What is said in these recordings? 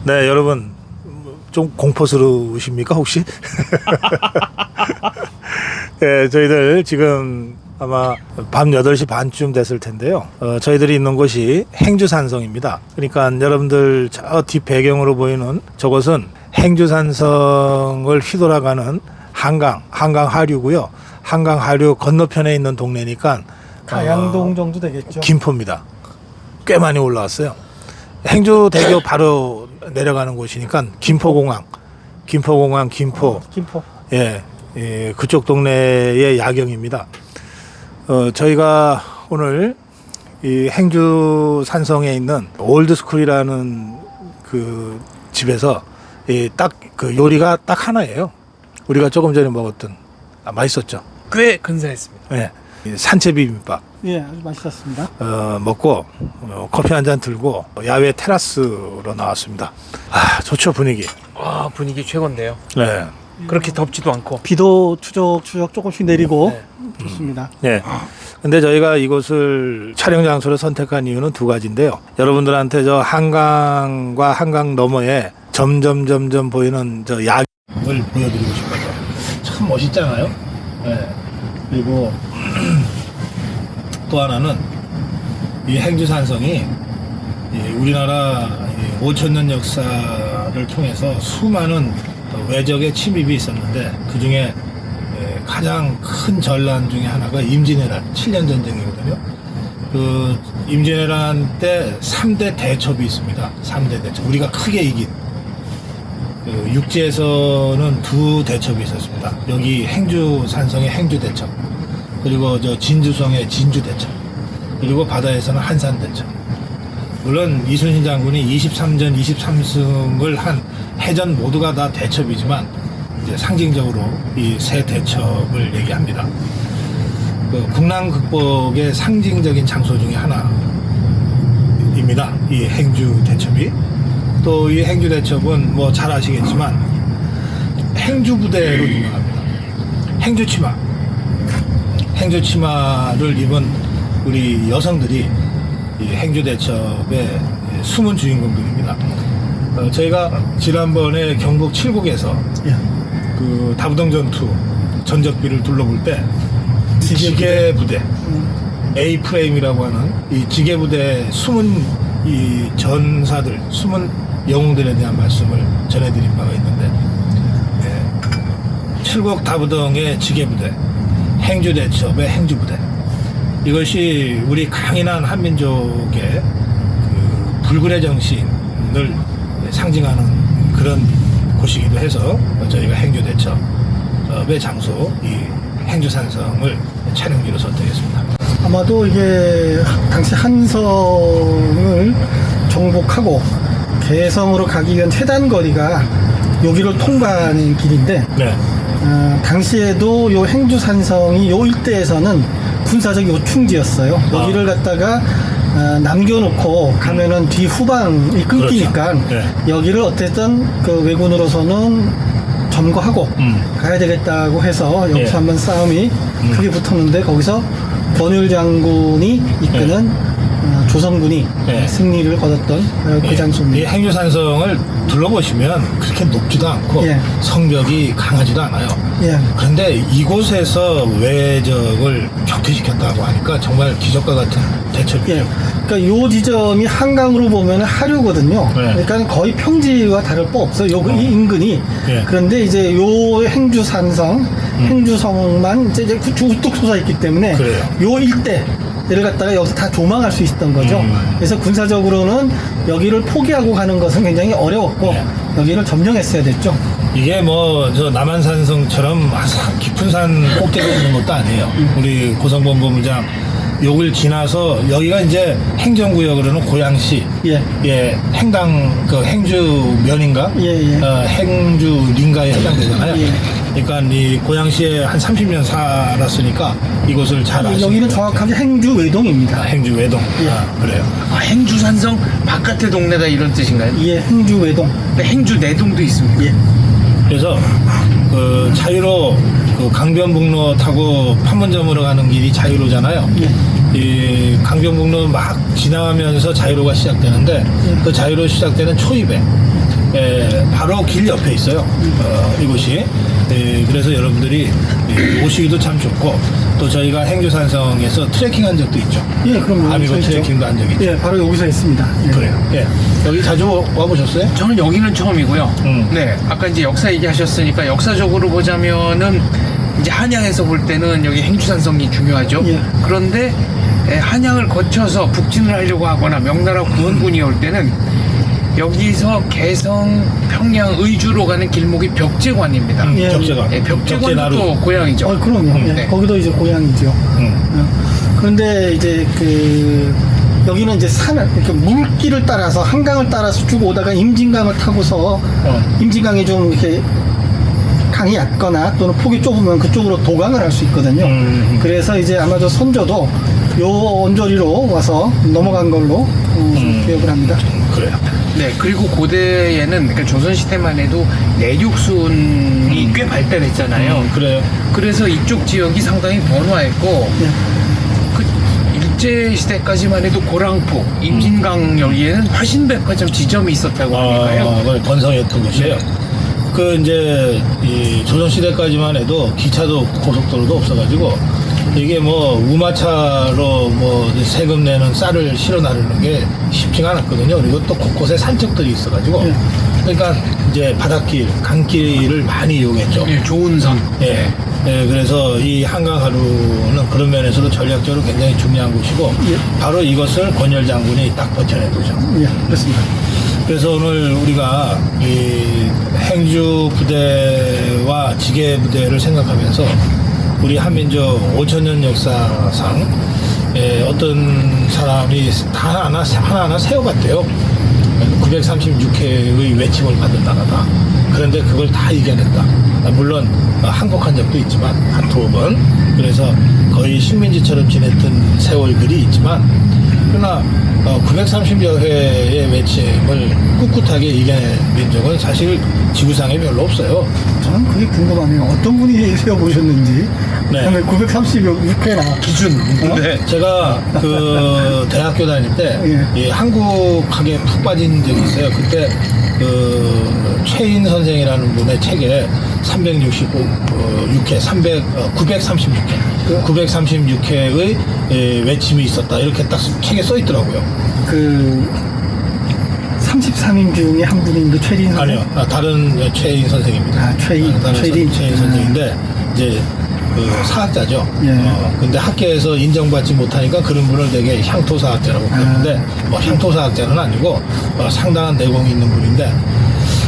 네, 여러분 좀 공포스러우십니까 혹시? 네, 저희들 지금 아마 밤 8시 반쯤 됐을 텐데요. 저희들이 있는 곳이 행주산성입니다. 그러니까 여러분들 저 뒷 배경으로 보이는 저것은 행주산성을 휘돌아가는 한강 하류고요. 한강 하류 건너편에 있는 동네니까 가양동 정도 되겠죠. 김포입니다. 꽤 많이 올라왔어요. 행주대교 바로 내려가는 곳이니까 김포. 김포. 예, 그쪽 동네의 야경입니다. 저희가 오늘 이 행주 산성에 있는 올드스쿨이라는 그 집에서 딱 그 요리가 딱 하나예요. 우리가 조금 전에 먹었던 맛있었죠. 꽤 근사했습니다. 예, 산채 비빔밥. 예, 아주 맛있었습니다. 먹고 커피 한 잔 들고 야외 테라스로 나왔습니다. 아, 좋죠 분위기. 와, 분위기 최고인데요. 네. 그렇게 덥지도 않고. 비도 추적추적 조금씩 내리고 네. 좋습니다. 네. 근데 저희가 이곳을 촬영 장소로 선택한 이유는 두 가지인데요. 여러분들한테 저 한강과 한강 너머에 점점 보이는 저 야경을 보여드리고 싶어요. 참 멋있잖아요. 네. 그리고 또 하나는 이 행주산성이 우리나라 5,000년 역사를 통해서 수많은 외적의 침입이 있었는데 그 중에 가장 큰 전란 중에 하나가 임진왜란 7년 전쟁이거든요. 그 임진왜란 때 3대 대첩이 있습니다. 3대 대첩. 우리가 크게 이긴. 육지에서는 2 대첩이 있었습니다. 여기 행주산성의 행주대첩. 그리고 저 진주성의 진주대첩. 그리고 바다에서는 한산대첩. 물론 이순신 장군이 23전 23승을 한 해전 모두가 다 대첩이지만 이제 상징적으로 이 세 대첩을 얘기합니다. 그 국난 극복의 상징적인 장소 중에 하나입니다. 이 행주 대첩이. 또 이 행주 대첩은 뭐 잘 아시겠지만 행주 부대로 유명합니다. 행주 치마를 입은 우리 여성들이 이 행주 대첩의 숨은 주인공들입니다. 저희가 지난번에 경북 칠곡에서 그 다부동 전투 전적비를 둘러볼 때 지게 부대 A 프레임이라고 하는 이 지게 부대 숨은 이 전사들, 숨은 영웅들에 대한 말씀을 전해드린 바가 있는데, 칠곡 다부동의 지게 부대, 행주 대첩의 행주 부대. 이것이 우리 강인한 한민족의 그 불굴의 정신을 상징하는 그런 곳이기도 해서 저희가 행주 대첩의 장소 이 행주산성을 촬영지로 선택했습니다. 아마도 이게 당시 한성을 정복하고 개성으로 가기 위한 최단 거리가 여기를 통과하는 길인데, 네. 당시에도 요 행주산성이 요 일대에서는 군사적 요충지였어요. 여기를 갖다가 남겨놓고 가면은 뒤 후방이 끊기니까 그렇죠. 네. 여기를 어쨌든 그 왜군으로서는 점거하고 가야 되겠다고 해서 여기서 예. 한번 싸움이 크게 붙었는데 거기서 권율 장군이 이끄는 조선군이 예. 승리를 거뒀던 그 이 장소입니다. 행주산성을 둘러보시면 그렇게 높지도 않고 예. 성벽이 강하지도 않아요. 예. 그런데 이곳에서 외적을 격퇴시켰다고 하니까 정말 기적과 같은 대첩이죠. 예. 그러니까 요 지점이 한강으로 보면 하류거든요. 네. 그러니까 거의 평지와 다를 바 없어요. 이 인근이. 예. 그런데 이제 요 행주산성, 행주성만 이제 우뚝 솟아 있기 때문에 그래요. 요 일대 를 갖다가 여기서 다 조망할 수 있었던 거죠. 그래서 군사적으로는 여기를 포기하고 가는 것은 굉장히 어려웠고 네. 여기를 점령했어야 됐죠. 이게 뭐 저 남한산성처럼 깊은 산 꼭대기에 있는 것도 아니에요. 우리 고성범 본부장 여길 지나서 여기가 이제 행정구역으로는 고양시, 예. 행당 그 행주면인가, 예. 행주린가에 해당되잖아요. 예. 그러니까 이 고양시에 한 30년 살았으니까 이곳을 잘 아시는 여기는 것 같아요. 정확하게 행주 외동입니다. 행주 외동. 예. 그래요. 아, 행주산성 바깥의 동네다 이런 뜻인가요? 예, 행주 외동. 행주 내동도 있습니다. 예. 그래서 그 자유로 그 강변북로 타고 판문점으로 가는 길이 자유로잖아요. 예. 이 강변북로 막 지나가면서 자유로가 시작되는데 그 자유로 시작되는 초입에 바로 길 옆에 있어요. 이곳이. 그래서 여러분들이 오시기도 참 좋고 또 저희가 행주산성에서 트레킹 한 적도 있죠. 예, 그럼요. 아미고 있죠. 트레킹도 한 적이 있죠. 예, 바로 여기서 했습니다. 예. 그래요. 예. 여기 자주 와보셨어요? 저는 여기는 처음이고요. 음. 네, 아까 이제 역사 얘기하셨으니까 역사적으로 보자면은 이제 한양에서 볼 때는 여기 행주산성이 중요하죠. 예. 그런데 한양을 거쳐서 북진을 하려고 하거나 명나라 구원군이 올 때는 여기서 개성, 평양, 의주로 가는 길목이 벽제관입니다. 예. 벽제관. 벽제관도 벽제나루. 또 고향이죠. 그럼요. 예, 네. 거기도 이제 고향이죠. 그런데 이제 여기는 이제 이렇게 물길을 따라서 한강을 따라서 쭉 오다가 임진강을 타고서 임진강이 좀 이렇게 강이 얕거나 또는 폭이 좁으면 그쪽으로 도강을 할 수 있거든요. 그래서 이제 아마 저 선조도 요 언저리로 와서 넘어간 걸로 기억을 합니다. 그래요. 네, 그리고 고대에는 그러니까 조선시대만 해도 내륙순이 꽤 발달했잖아요. 그래요. 그래서 이쪽 지역이 상당히 번화했고 예. 그 일제 시대까지만 해도 고랑포, 임진강 여기에는 화신백화점 지점이 있었다고 하니까요. 그걸 건성했던 곳이에요. 그 이제 이 조선 시대까지만 해도 기차도 고속도로도 없어가지고 이게 뭐 우마차로 뭐 세금 내는 쌀을 실어 나르는 게 쉽지가 않았거든요. 그리고 또 곳곳에 산책들이 있어가지고 예. 그러니까 이제 바닷길, 강길을 많이 이용했죠. 예, 좋은 선. 예. 예, 그래서 이 한강하루는 그런 면에서도 전략적으로 굉장히 중요한 곳이고 예. 바로 이것을 권열 장군이 딱 버텨낸 거죠. 예, 그렇습니다. 그래서 오늘 우리가 이 행주 부대와 지계 부대를 생각하면서 우리 한민족 5천년 역사상 어떤 사람이 하나하나 세워갔대요. 936회의 외침을 받은 나라다. 그런데 그걸 다 이겨냈다. 물론 항복한 적도 있지만 한 두 번. 그래서 거의 식민지처럼 지냈던 세월들이 있지만 그러나 930여 회의 외침을 꿋꿋하게 이겨낸 민족은 사실 지구상에 별로 없어요. 저는 그게 궁금하네요. 어떤 분이 세워보셨는지. 네. 936회나. 기준. 네. 제가 그 대학교 다닐 때 예. 이 한국학에 푹 빠진 적이 있어요. 그때 그 최인 선생이라는 분의 책에 366회, 936회의 외침이 있었다. 이렇게 딱 책에 써 있더라고요. 33인 중에 한 분인 그 최린 선생. 아니요, 다른 최인 선생입니다. 아, 최인, 다른 최인. 최인 선생인데 이제 그 사학자죠. 예. 근데 학계에서 인정받지 못하니까 그런 분을 되게 향토사학자라고 부르는데 뭐 향토사학자는 아니고 상당한 내공이 있는 분인데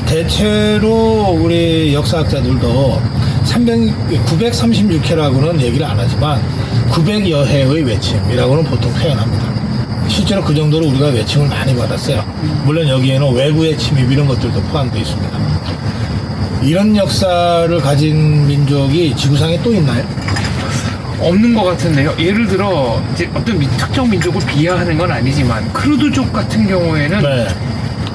대체로 우리 역사학자들도 936회라고는 얘기를 안 하지만 900여 회의 외침이라고는 보통 표현합니다. 실제로 그 정도로 우리가 외침을 많이 받았어요. 물론 여기에는 외부의 침입 이런 것들도 포함되어 있습니다. 이런 역사를 가진 민족이 지구상에 또 있나요? 없는 것 같은데요. 예를 들어 이제 어떤 특정 민족을 비하하는 건 아니지만 크루드족 같은 경우에는 네.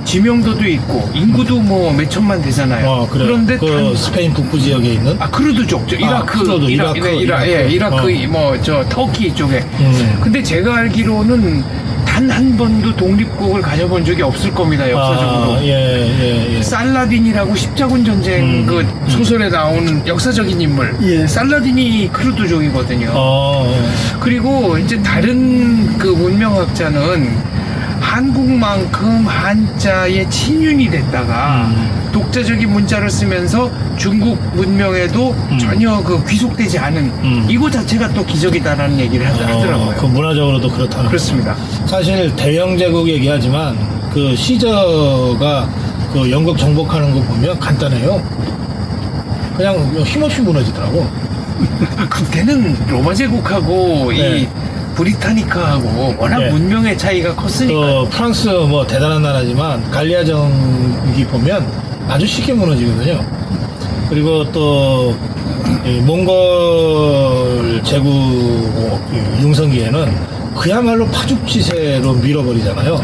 지명도도 있고 인구도 뭐 몇 천만 되잖아요. 그래요. 그런데 그 스페인 북부 지역에 있는 크루드족, 이라크, 크루드, 이라크 뭐 저 터키 쪽에. 근데 제가 알기로는 단 한 번도 독립국을 가져본 적이 없을 겁니다. 역사적으로. 예. 살라딘이라고 십자군 전쟁 그 소설에 나오는 역사적인 인물. 예. 살라딘이 크루드족이거든요. 그리고 이제 다른 그 문명학자는 한국만큼 한자에 친윤이 됐다가 독자적인 문자를 쓰면서 중국 문명에도 전혀 그 귀속되지 않은 이거 자체가 또 기적이다라는 얘기를 하더라고요. 그 문화적으로도 그렇다는 그렇습니다. 거죠. 사실 대영 제국 얘기하지만 그 시저가 그 영국 정복하는 거 보면 간단해요. 그냥 힘없이 무너지더라고. 그때는 로마 제국하고 네. 이 브리타니카하고 워낙 네. 문명의 차이가 컸으니까. 프랑스 뭐 대단한 나라지만 갈리아정기 보면 아주 쉽게 무너지거든요. 그리고 또 몽골 제국 융성기에는 그야말로 파죽지세로 밀어버리잖아요.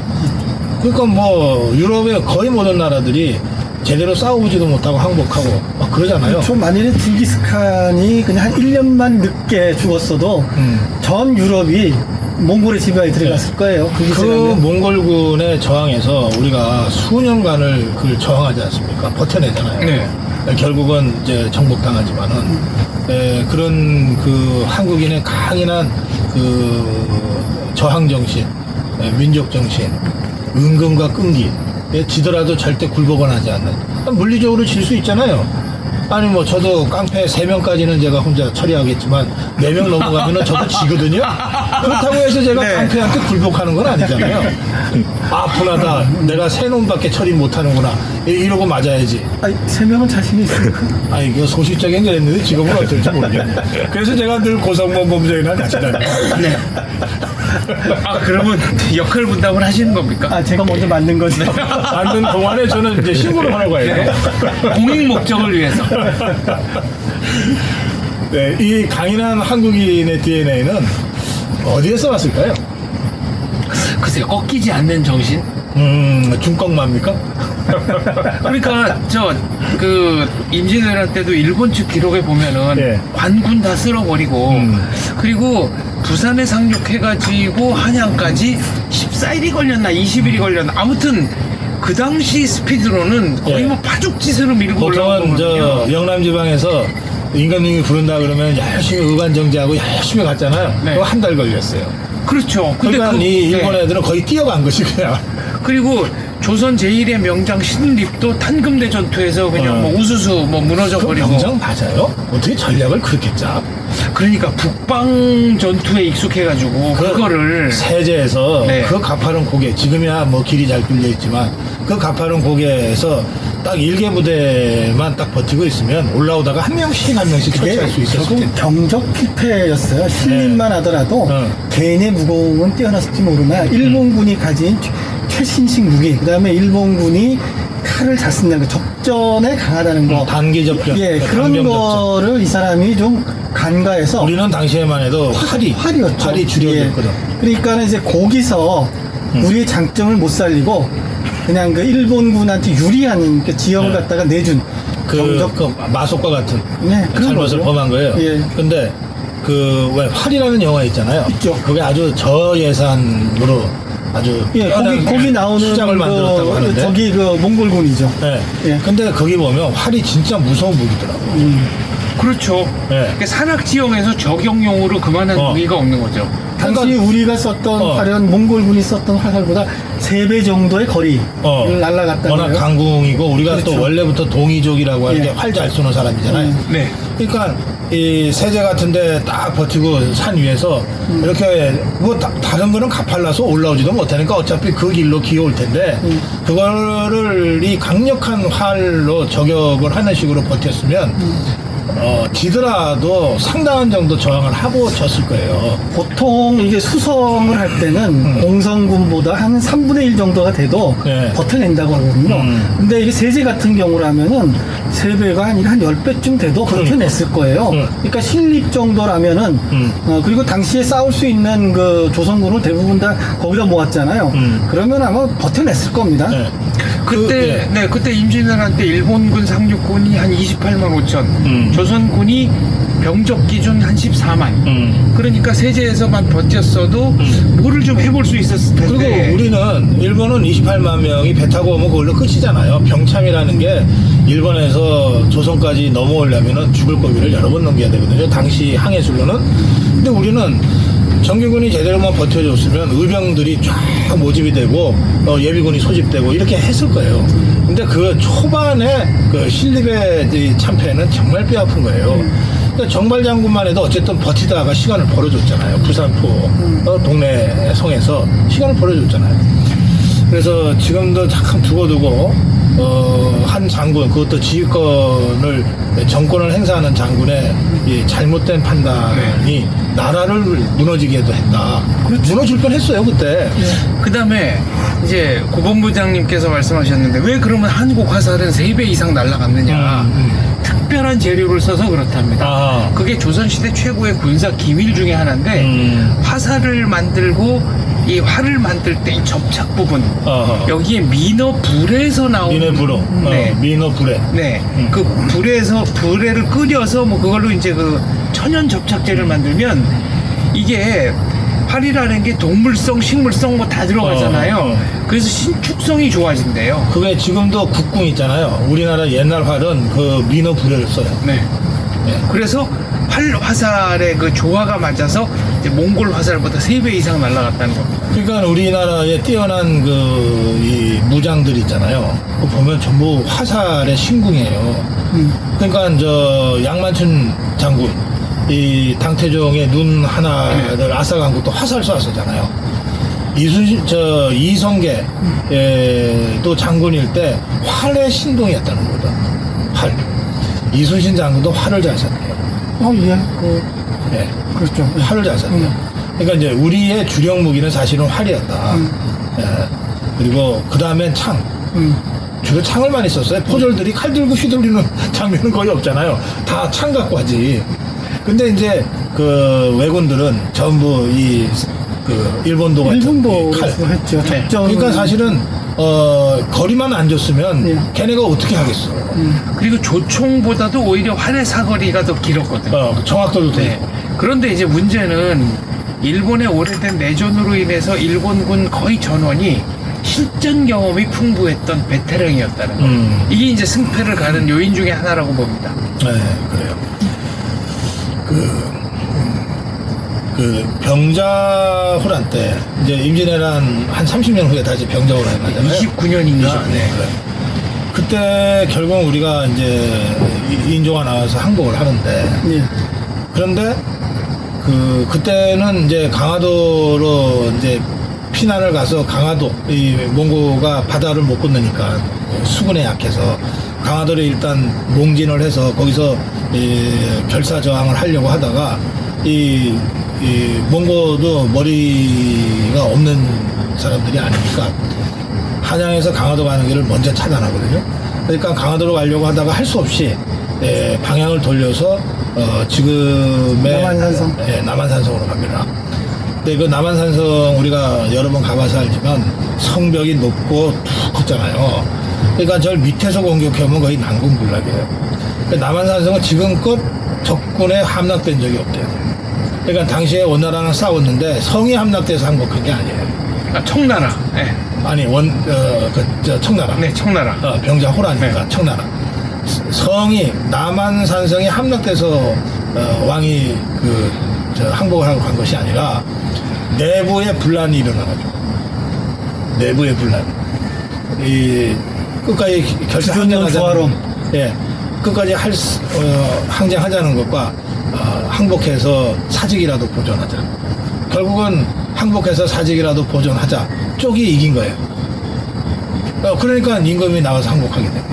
그러니까 뭐 유럽의 거의 모든 나라들이 제대로 싸워보지도 못하고 항복하고 막 그러잖아요. 좀 만일에 징기스칸이 그냥 한 1년만 늦게 죽었어도 전 유럽이 몽골의 지배에 들어갔을 거예요. 그 기세라면. 몽골군의 저항에서 우리가 수년간을 그걸 저항하지 않습니까? 버텨내잖아요. 네. 결국은 이제 정복당하지만은 그런 그 한국인의 강인한 그 저항 정신, 민족 정신, 은근과 끈기, 지더라도 절대 굴복은 하지 않는. 물리적으로 질 수 있잖아요. 아니 뭐 저도 깡패 3명까지는 제가 혼자 처리하겠지만 4명 넘어가면은 저도 지거든요. 그렇다고 해서 제가 네. 깡패한테 굴복하는 건 아니잖아요. 아 분하다. 내가 3놈밖에 처리 못하는구나. 이러고 맞아야지. 아니, 3명은 자신이 있습니까? 아니 그 소식적인 게 했는데 지금은 어떨지 모르겠네. 그래서 제가 늘 고성범 범죄인을 같이 다녀요. 네. 아, 그러면 역할 분담을 하시는 겁니까? 아, 제가 먼저 만든 거죠. 만든 동안에 저는 이제 신고를 하러 가야 돼요. 공익 목적을 위해서. 네, 이 강인한 한국인의 DNA는 어디에서 왔을까요? 글쎄요, 꺾이지 않는 정신? 중꺾마입니까? 그러니까 그 임진왜란 때도 일본 측 기록에 보면은 예. 관군 다 쓸어버리고 그리고 부산에 상륙해가지고 한양까지 14일이 걸렸나 20일이 걸렸나 아무튼 그 당시 스피드로는 거의 예. 뭐 파죽지세로 밀고 보통은 올라오거든요. 영남 지방에서 임금님이 부른다 그러면 열심히 의관정제하고 열심히 갔잖아요. 네. 그거 한 달 걸렸어요. 그렇죠. 근데 그러니까 이 일본 네. 애들은 거의 뛰어간 것이 그냥. 그리고 조선 제1의 명장 신립도 탄금대 전투에서 그냥 뭐 우수수 뭐 무너져 그 버리고 병장 맞아요? 어떻게 전략을 그렇게 짜? 그러니까 북방 전투에 익숙해가지고 그거를 세제에서 네. 그 가파른 고개 지금이야 뭐 길이 잘 뚫려 있지만 그 가파른 고개에서 딱 1개 부대만 딱 버티고 있으면 올라오다가 한 명씩 처치할 수 있었을 결국 텐데. 경적 필패였어요. 신림만 하더라도 개인의 무공은 뛰어났을지 모르나 일본군이 가진 최신식 무기, 그다음에 일본군이 칼을 잘 쓴다는 거, 접전에 강하다는 거, 단기 접전, 예, 그런 단병 접전. 거를 이 사람이 좀 간과해서 우리는 당시에만 해도 활이었죠. 활이 주력이었거든. 예. 그러니까 이제 거기서 우리의 장점을 못 살리고 그냥 그 일본군한테 유리한 그 지형을 네. 갖다가 내준 경적 그 마속과 같은 네, 그런 잘못을 거죠. 범한 거예요. 예. 근데 그 왜 활이라는 영화 있잖아요. 있죠. 그게 아주 저예산으로 아주 예, 거기 나오는 수장을 만들었다고 하는데. 저기 그 몽골군이죠. 네. 예. 근데 거기 보면 활이 진짜 무서운 무기더라고요. 그렇죠. 네. 그러니까 산악 지형에서 저격용으로 그만한 무기가 없는 거죠. 당시 그러니까- 우리가 썼던 활은 몽골군이 썼던 활보다 3배 정도의 거리를 날아갔다는 워낙 거예요. 강궁이고 우리가 그렇죠. 또 원래부터 동이족이라고 하는 예. 게 활 잘 쏘는 사람이잖아요. 네. 그러니까 이 세제 같은데 딱 버티고 산 위에서 이렇게 뭐 다른 거는 가팔라서 올라오지도 못하니까 어차피 그 길로 기어올 텐데 그거를 이 강력한 활로 저격을 하는 식으로 버텼으면 지더라도 상당한 정도 저항을 하고 졌을 거예요. 보통 이게 수성을 할 때는 공성군보다 한 3분의 1 정도가 돼도 네. 버텨낸다고 하거든요. 근데 이게 세제 같은 경우라면은 3배가 아니라 한 10배쯤 돼도 버텨냈을 거예요. 그러니까 신립 정도라면은 그리고 당시에 싸울 수 있는 그 조선군을 대부분 다 거기다 모았잖아요. 그러면 아마 버텨냈을 겁니다. 네. 그때 그때 임진왜란 때 일본군 상륙군이 한 28만 5천, 조선군이 병적 기준 한 14만. 그러니까 세제에서만 버텼어도 뭐를 좀 해볼 수 있었을 텐데. 그리고 우리는 일본은 28만 명이 배 타고 오면 그걸로 끝이잖아요. 병참이라는 게 일본에서 조선까지 넘어오려면 죽을 고비를 여러 번 넘겨야 되거든요. 당시 항해술로는. 근데 우리는 정규군이 제대로만 버텨줬으면 의병들이 쫙 모집이 되고 예비군이 소집되고 이렇게 했을 거예요. 근데 그 초반에 그 신립의 이 참패는 정말 뼈아픈 거예요. 그러니까 정발 장군만 해도 어쨌든 버티다가 시간을 벌어줬잖아요. 부산포 동네 성에서 시간을 벌어줬잖아요. 그래서 지금도 잠깐 두고두고 한 장군, 그것도 지휘권을 정권을 행사하는 장군의 이 잘못된 판단이 나라를 무너지게도 했다. 무너질 뻔했어요 그때. 그다음에 이제 고본부장님께서 말씀하셨는데 왜 그러면 한국 화살은 3배 이상 날아갔느냐. 특별한 재료를 써서 그렇답니다. 아. 그게 조선시대 최고의 군사 기밀 중에 하나인데 화살을 만들고 이 활을 만들 때 이 접착 부분 여기에 민어 불에서 나오는 민의 불어. 민어 불에. 네. 그 불에를 끓여서 뭐 그걸로 이제 그 천연 접착제를 만들면 이게 활이라는 게 동물성, 식물성 뭐 다 들어가잖아요. 그래서 신축성이 좋아진대요. 그게 지금도 국궁 있잖아요. 우리나라 옛날 활은 그 민어 부려를 써요. 네. 예. 그래서 활 화살의 그 조화가 맞아서 이제 몽골 화살보다 3배 이상 날아갔다는 겁니다. 그러니까 우리나라에 뛰어난 이 무장들 있잖아요. 그거 보면 전부 화살의 신궁이에요. 그러니까 저 양만춘 장군 이 당태종의 눈 하나를 앗아간 것도 화살 쏘았었잖아요. 이성계도 장군일 때 활의 신동이었다는 거다. 활. 이순신 장군도 활을 잘 쐈대요. 예. 예. 그렇죠. 활을 잘 쐈대요. 그러니까 이제 우리의 주력 무기는 사실은 활이었다. 예. 그리고 그 다음엔 창. 주로 창을 많이 썼어요. 포졸들이 칼 들고 휘둘리는 장면은 거의 없잖아요. 다 창 갖고 하지. 근데 이제 그 왜군들은 전부 일본도 같은 일본도 이 칼. 했죠. 작전. 그러니까 사실은 거리만 안 줬으면 예. 걔네가 어떻게 하겠어. 그리고 조총보다도 오히려 활의 사거리가 더 길었거든요. 정확도도 돼. 네. 그런데 이제 문제는 일본의 오래된 내전으로 인해서 일본군 거의 전원이 실전 경험이 풍부했던 베테랑이었다는 거. 이게 이제 승패를 가는 요인 중에 하나라고 봅니다. 네, 그래요. 병자호란 때, 이제 임진왜란 한 30년 후에 다시 병자호란이 나잖아요. 29년인가? 네. 그때 결국 우리가 이제 인조가 나와서 항복을 하는데, 예. 그런데 그때는 이제 강화도로 이제 피난을 가서 강화도, 이 몽고가 바다를 못 건너니까 수군에 약해서 강화도를 일단 몽진을 해서 거기서 결사 저항을 하려고 하다가 이 몽고도 머리가 없는 사람들이 아니니까 한양에서 강화도 가는 길을 먼저 차단하거든요. 그러니까 강화도로 가려고 하다가 할 수 없이 방향을 돌려서 지금의 남한산성. 남한산성으로 갑니다. 근데 그 남한산성 우리가 여러 번 가봐서 알지만 성벽이 높고 툭 컸잖아요. 그러니까 저 밑에서 공격하면 거의 난공불락이에요. 그러니까 남한산성은 지금껏 적군에 함락된 적이 없대요. 그러니까 당시에 원나라랑 싸웠는데 성이 함락돼서 항복한 게 아니에요. 아, 청나라. 네. 아니 청나라. 네, 청나라. 병자호라니까 네. 청나라. 성이 남한산성이 함락돼서 왕이 항복을 하고 간 것이 아니라 내부에 분란이 일어나가지고 내부의 분란. 끝까지 결사 항쟁하자는 끝까지 항쟁하자는 것과 항복해서 사직이라도 보존하자. 결국은 항복해서 사직이라도 보존하자 쪽이 이긴 거예요. 그러니까 임금이 나와서 항복하게 된 거예요.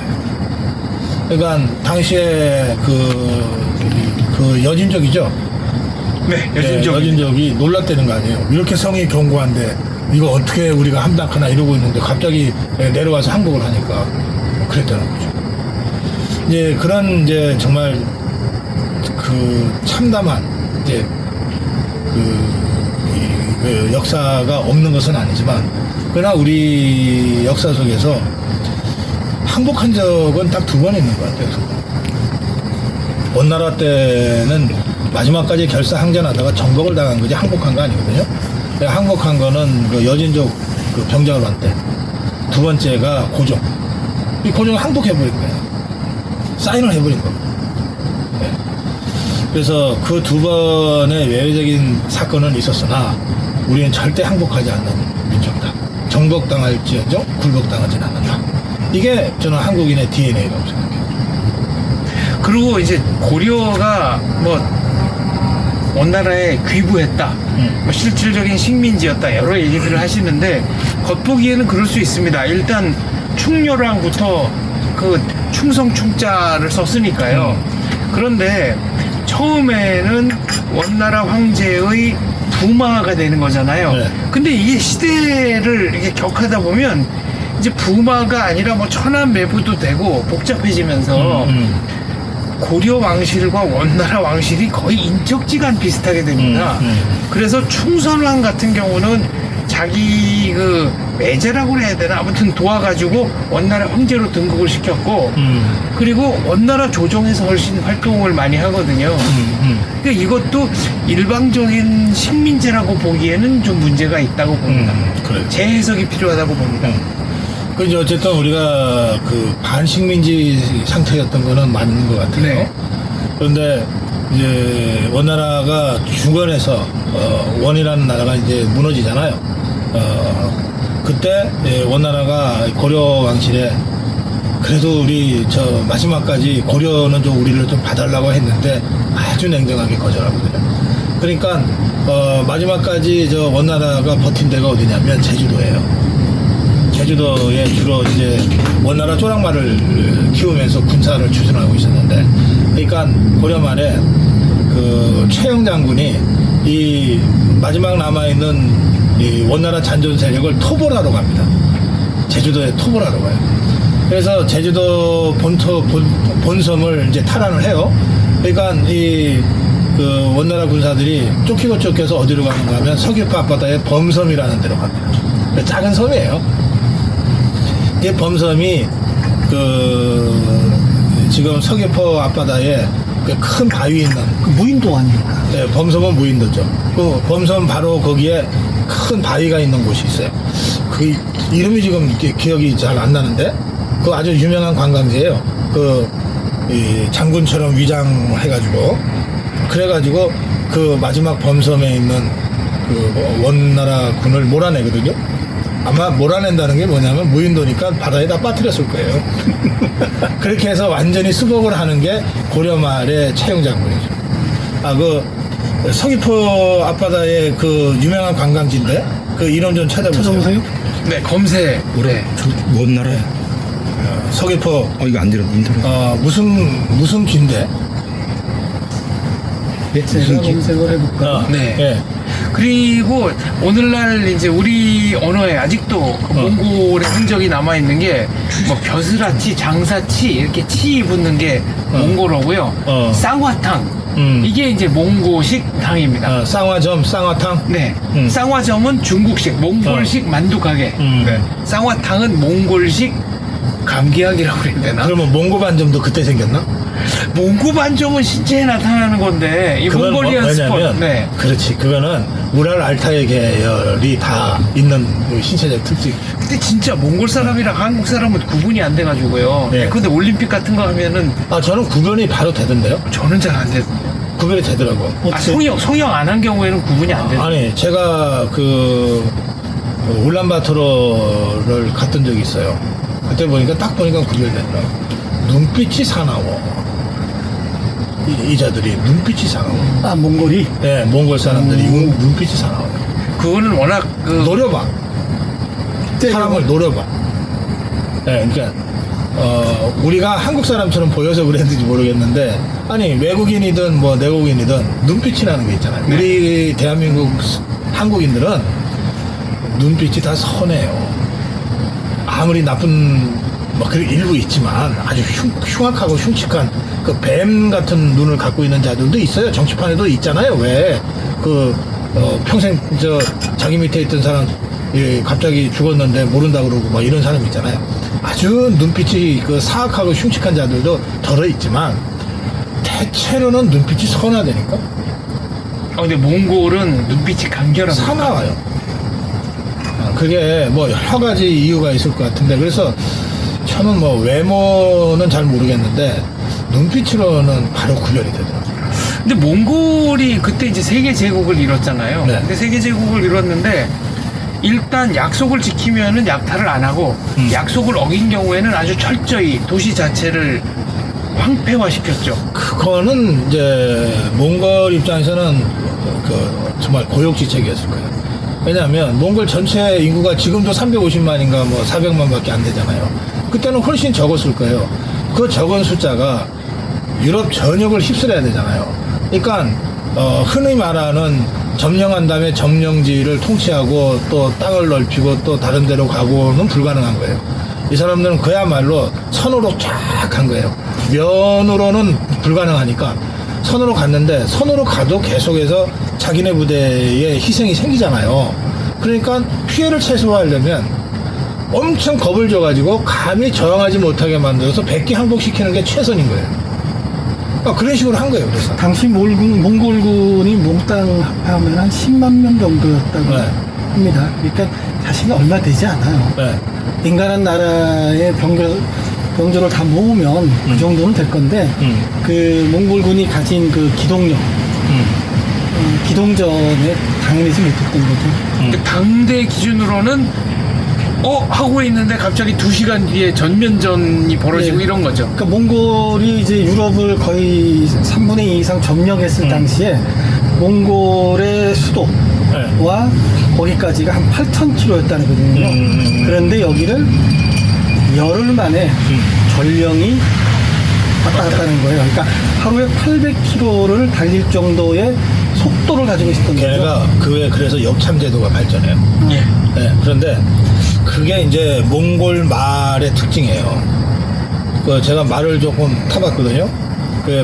그러니까 당시에 그 여진족이죠. 네, 여진족. 여진족이 놀랐다는 거 아니에요. 이렇게 성이 견고한데 이거 어떻게 우리가 함락하나 이러고 있는데 갑자기 내려와서 항복을 하니까 그랬다는 거죠. 이제 그런 이제 정말 참담한 이제 그 역사가 없는 것은 아니지만 그러나 우리 역사 속에서 항복한 적은 딱 2번 있는 것 같아요. 원나라 때는 마지막까지 결사항전하다가 정복을 당한 거지 항복한 거 아니거든요. 항복한 거는 그 여진족 병자호란 때. 2번째가 고종. 이 고종은 항복해버린 거예요. 사인을 해버린 겁니다. 네. 그래서 그 2번의 외회적인 사건은 있었으나 우리는 절대 항복하지 않는 민족이다. 정복당할지언정 굴복당하지는 않는다. 이게 저는 한국인의 DNA라고 생각해요. 그리고 이제 고려가 원나라에 귀부했다. 실질적인 식민지였다. 여러 얘기들을 하시는데 겉보기에는 그럴 수 있습니다. 일단 충렬왕부터 그 충성 충자를 썼으니까요. 그런데 처음에는 원나라 황제의 부마가 되는 거잖아요. 네. 근데 이게 시대를 이렇게 격하다 보면 이제 부마가 아니라 천안매부도 되고 복잡해지면서 고려 왕실과 원나라 왕실이 거의 인척지간 비슷하게 됩니다. 그래서 충선왕 같은 경우는 자기 그 매제라고 그래야 되나 아무튼 도와가지고 원나라 황제로 등극을 시켰고 그리고 원나라 조정에서 훨씬 활동을 많이 하거든요. 그러니까 이것도 일방적인 식민지라고 보기에는 좀 문제가 있다고 봅니다. 그래요. 재해석이 필요하다고 봅니다. 그 이제 어쨌든 우리가 그 반식민지 상태였던 거는 맞는 것 같아요. 네. 그런데 이제 원나라가 중간에서 원이라는 나라가 이제 무너지잖아요. 그때 원나라가 고려 왕실에 그래도 우리 저 마지막까지 고려는 좀 우리를 좀 봐달라고 했는데 아주 냉정하게 거절하거든요. 그러니까 마지막까지 저 원나라가 버틴 데가 어디냐면 제주도예요. 제주도에 주로 이제 원나라 쪼랑말을 키우면서 군사를 추진하고 있었는데, 그러니까 고려 말에 그 최영 장군이 이 마지막 남아있는 이 원나라 잔존 세력을 토벌하러 갑니다. 제주도에 토벌하러 가요. 그래서 제주도 본섬을 이제 탈환을 해요. 그러니까 이 그 원나라 군사들이 쫓기고 쫓겨서 어디로 가는가 하면 서귀포 앞바다에 범섬이라는 데로 갑니다. 작은 섬이에요. 이 범섬이 그 지금 서귀포 앞바다에 그 큰 바위 있는 그 무인도 아닙니까? 네, 범섬은 무인도죠. 그 범섬 바로 거기에 큰 바위가 있는 곳이 있어요. 그 이름이 지금 기억이 잘 안 나는데 그 아주 유명한 관광지예요. 이 장군처럼 위장해가지고 그래가지고 그 마지막 범섬에 있는 그 원나라 군을 몰아내거든요. 아마 몰아낸다는 게 뭐냐면 무인도니까 바다에다 빠뜨렸을 거예요. 그렇게 해서 완전히 수복을 하는 게 고려 말의 최영 장군이죠. 그 서귀포 앞바다의 그 유명한 관광지인데 그 이름 좀 찾아보세요. 찾아보세요. 네, 검색 우래. 뭔 나라야? 서귀포 이거 안 들어 인터넷. 무슨 귀인데? 제가 검색을 해볼까요? 네. 예. 그리고 오늘날 이제 우리 언어에 아직도 그 몽골의 흔적이 남아 있는 게 뭐 벼슬아치, 장사치 이렇게 치 붙는 게 몽골어고요. 쌍화탕 이게 이제 몽고식 탕입니다. 쌍화점, 쌍화탕. 네, 쌍화점은 중국식 몽골식 만두 가게. 네. 쌍화탕은 몽골식 감기약이라고 그래야 되나? 그러면 몽고 반점도 그때 생겼나? 몽고 반점은 신체에 나타나는 건데 이 그건 몽골리안 스폰. 왜냐면 네. 그렇지. 그거는 우랄 알타이 계열이 다 있는 그 신체적 특징. 근데 진짜 몽골 사람이랑 한국 사람은 구분이 안 돼가지고요. 네. 근데 올림픽 같은 거 하면은 저는 구분이 바로 되던데요. 저는 잘 안 돼요. 구별이 되더라고. 성형 안 한 경우에는 구분이 안 돼요. 아니, 제가 울란바토르를 갔던 적이 있어요. 그때 보니까 딱 보니까 구별되더라고. 눈빛이 사나워. 이 자들이 눈빛이 사나워. 몽골이? 네, 몽골 사람들이 눈빛이 사나워요. 그거는 워낙 노려봐. 사람을 노려봐. 네, 그러니까 우리가 한국 사람처럼 보여서 그랬는지 모르겠는데, 아니 외국인이든 뭐 내국인이든 눈빛이라는 게 있잖아요. 네. 우리 대한민국 한국인들은 눈빛이 다 선해요. 아무리 나쁜 뭐 그런 일부 있지만 아주 흉악하고 흉측한 그 뱀 같은 눈을 갖고 있는 자들도 있어요. 정치판에도 있잖아요. 왜 평생 자기 밑에 있던 사람 갑자기 죽었는데 모른다 그러고 막 이런 사람 있잖아요. 아주 눈빛이 그 사악하고 흉측한 자들도 덜어 있지만 대체로는 눈빛이 선하다니까. 근데 몽골은 눈빛이 간결합니다. 사나워요. 그게 뭐 여러 가지 이유가 있을 것 같은데, 그래서 저는 뭐 외모는 잘 모르겠는데 눈빛으로는 바로 구별이 되더라고요. 근데 몽골이 그때 이제 세계 제국을 이뤘잖아요. 네. 근데 세계 제국을 이뤘는데 일단 약속을 지키면은 약탈을 안 하고 약속을 어긴 경우에는 아주 철저히 도시 자체를 황폐화시켰죠. 그거는 이제 몽골 입장에서는 정말 고욕지책이었을 거예요. 왜냐하면 몽골 전체 인구가 지금도 350만인가 뭐 400만밖에 안 되잖아요. 그때는 훨씬 적었을 거예요. 그 적은 숫자가 유럽 전역을 휩쓸어야 되잖아요. 그러니까 흔히 말하는 점령한 다음에 점령지를 통치하고 또 땅을 넓히고 또 다른 데로 가고는 불가능한 거예요. 이 사람들은 그야말로 선으로 쫙 간 거예요. 면으로는 불가능하니까 선으로 갔는데 선으로 가도 계속해서 자기네 부대에 희생이 생기잖아요. 그러니까 피해를 최소화하려면 엄청 겁을 줘가지고 감히 저항하지 못하게 만들어서 백기 항복시키는 게 최선인 거예요. 그런 식으로 한 거예요. 그래서 당시 몽골군이 몽땅 합하면 한 10만 명 정도였다고 네. 합니다. 그러니까 사실 얼마 되지 않아요. 네. 인간한 나라의 병조를 다 모으면 그 정도는 될 건데 그 몽골군이 가진 그 기동력, 기동전에 당해내지 못했던 거죠. 그 당대 기준으로는 하고 있는데 갑자기 2시간 뒤에 전면전이 벌어지고 예. 이런 거죠. 그러니까 몽골이 이제 유럽을 거의 3분의 2 이상 점령했을 당시에 몽골의 수도와 거기까지가 한 8,000km였다는 거거든요. 그런데 여기를 열흘 만에 전령이 왔다 갔다 하는 거예요. 그러니까 하루에 800km를 달릴 정도의 속도를 가지고 있었던 거죠. 걔네가 그래서 역참제도가 발전해요. 예. 네, 그런데 그게 이제 몽골 말의 특징이에요. 제가 말을 조금 타봤거든요.